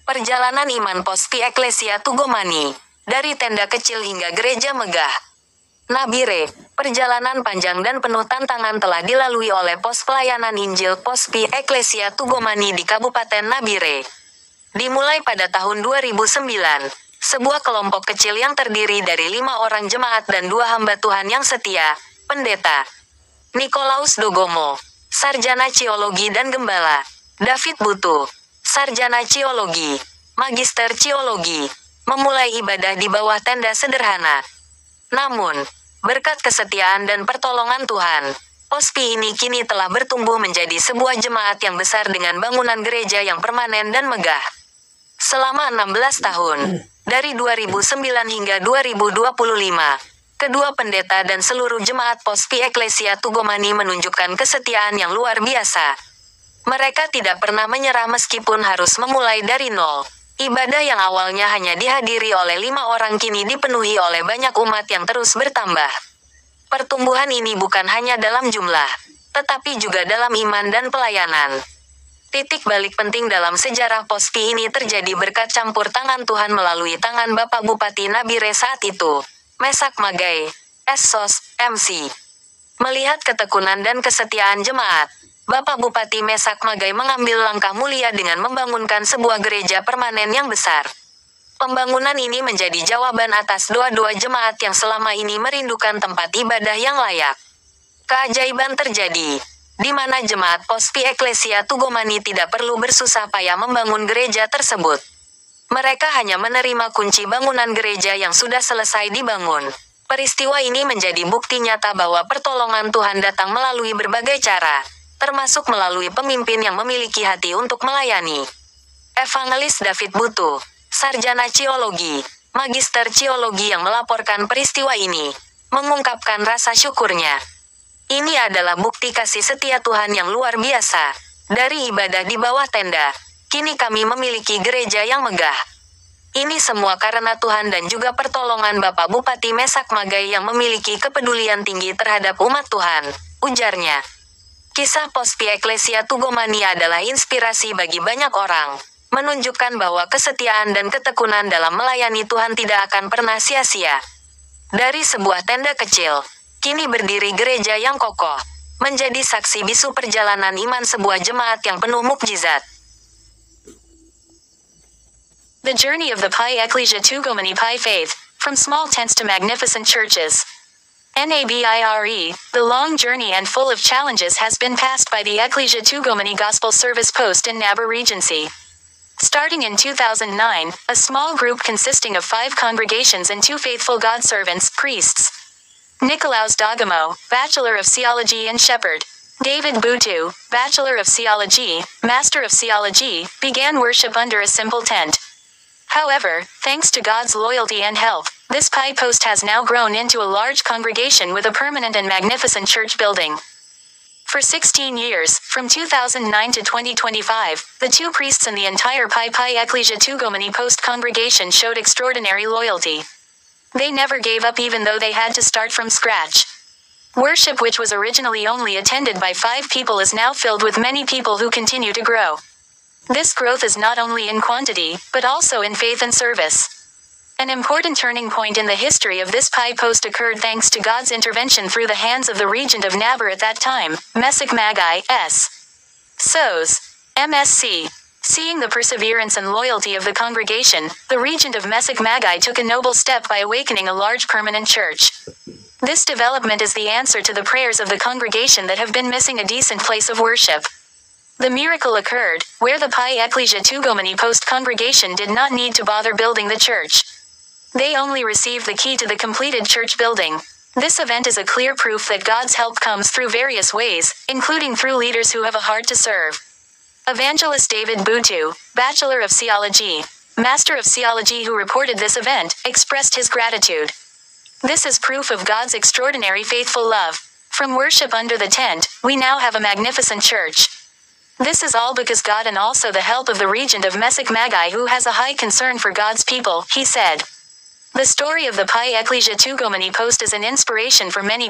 Perjalanan iman Pospi Eklesia Tugomani. Dari tenda kecil hingga gereja megah. Nabire, perjalanan panjang dan penuh tantangan telah dilalui oleh pos pelayanan Injil Pospi Eklesia Tugomani di Kabupaten Nabire. Dimulai pada tahun 2009, sebuah kelompok kecil yang terdiri dari 5 orang jemaat dan 2 hamba Tuhan yang setia, Pendeta Nikolaus Dogomo, Sarjana Ciologi dan Gembala David Butu, Sarjana Ciologi, Magister Ciologi, memulai ibadah di bawah tenda sederhana. Namun, berkat kesetiaan dan pertolongan Tuhan, Pospi ini kini telah bertumbuh menjadi sebuah jemaat yang besar dengan bangunan gereja yang permanen dan megah. Selama 16 tahun, dari 2009 hingga 2025, kedua pendeta dan seluruh jemaat Pospi Eklesia Tugomani menunjukkan kesetiaan yang luar biasa. Mereka tidak pernah menyerah meskipun harus memulai dari nol. Ibadah yang awalnya hanya dihadiri oleh 5 orang kini dipenuhi oleh banyak umat yang terus bertambah. Pertumbuhan ini bukan hanya dalam jumlah, tetapi juga dalam iman dan pelayanan. Titik balik penting dalam sejarah Pospi ini terjadi berkat campur tangan Tuhan melalui tangan Bapak Bupati Nabire saat itu, Mesak Magai, Essos, MC. Melihat ketekunan dan kesetiaan jemaat, Bapak Bupati Mesak Magai mengambil langkah mulia dengan membangunkan sebuah gereja permanen yang besar. Pembangunan ini menjadi jawaban atas doa-doa jemaat yang selama ini merindukan tempat ibadah yang layak. Keajaiban terjadi, di mana jemaat Pospi Eklesia Tugomani tidak perlu bersusah payah membangun gereja tersebut. Mereka hanya menerima kunci bangunan gereja yang sudah selesai dibangun. Peristiwa ini menjadi bukti nyata bahwa pertolongan Tuhan datang melalui berbagai cara, termasuk melalui pemimpin yang memiliki hati untuk melayani. Evangelis David Butu, Sarjana Ciologi, Magister Ciologi yang melaporkan peristiwa ini, mengungkapkan rasa syukurnya. Ini adalah bukti kasih setia Tuhan yang luar biasa. Dari ibadah di bawah tenda, kini kami memiliki gereja yang megah. Ini semua karena Tuhan dan juga pertolongan Bapak Bupati Mesak Magai yang memiliki kepedulian tinggi terhadap umat Tuhan, ujarnya. Kisah Pospi Eklesia Tugomani adalah inspirasi bagi banyak orang, menunjukkan bahwa kesetiaan dan ketekunan dalam melayani Tuhan tidak akan pernah sia-sia. Dari sebuah tenda kecil, kini berdiri gereja yang kokoh, menjadi saksi bisu perjalanan iman sebuah jemaat yang penuh mukjizat. The journey of the Pi Eklesia Tugomani Pi faith, from small tents to magnificent churches. NABIRE, the long journey and full of challenges has been passed by the Eklesia Tugomani Gospel Service Post in Nabire Regency. Starting in 2009, a small group consisting of 5 congregations and 2 faithful God servants, priests. Nikolaus Dogomo, Bachelor of Theology and Shepherd. David Butu, Bachelor of Theology, Master of Theology, began worship under a simple tent. However, thanks to God's loyalty and help, this Pi post has now grown into a large congregation with a permanent and magnificent church building. For 16 years, from 2009 to 2025, the 2 priests and the entire Pi Eklesia Tugomani post congregation showed extraordinary loyalty. They never gave up even though they had to start from scratch. Worship, which was originally only attended by 5 people, is now filled with many people who continue to grow. This growth is not only in quantity, but also in faith and service. An important turning point in the history of this Pi post occurred thanks to God's intervention through the hands of the regent of Nabire at that time, Mesak Magai, S. Sos. MSC. Seeing the perseverance and loyalty of the congregation, the regent of Mesak Magai took a noble step by awakening a large permanent church. This development is the answer to the prayers of the congregation that have been missing a decent place of worship. The miracle occurred, where the Pi Eklesia Tugomani post congregation did not need to bother building the church. They only received the key to the completed church building. This event is a clear proof that God's help comes through various ways, including through leaders who have a heart to serve. Evangelist David Butu, Bachelor of Theology, Master of Theology, who reported this event, expressed his gratitude. This is proof of God's extraordinary faithful love. From worship under the tent, we now have a magnificent church. This is all because God and also the help of the regent of Mesak Magai, who has a high concern for God's people, he said. The story of the Pi Eklesia Tugomani post is an inspiration for many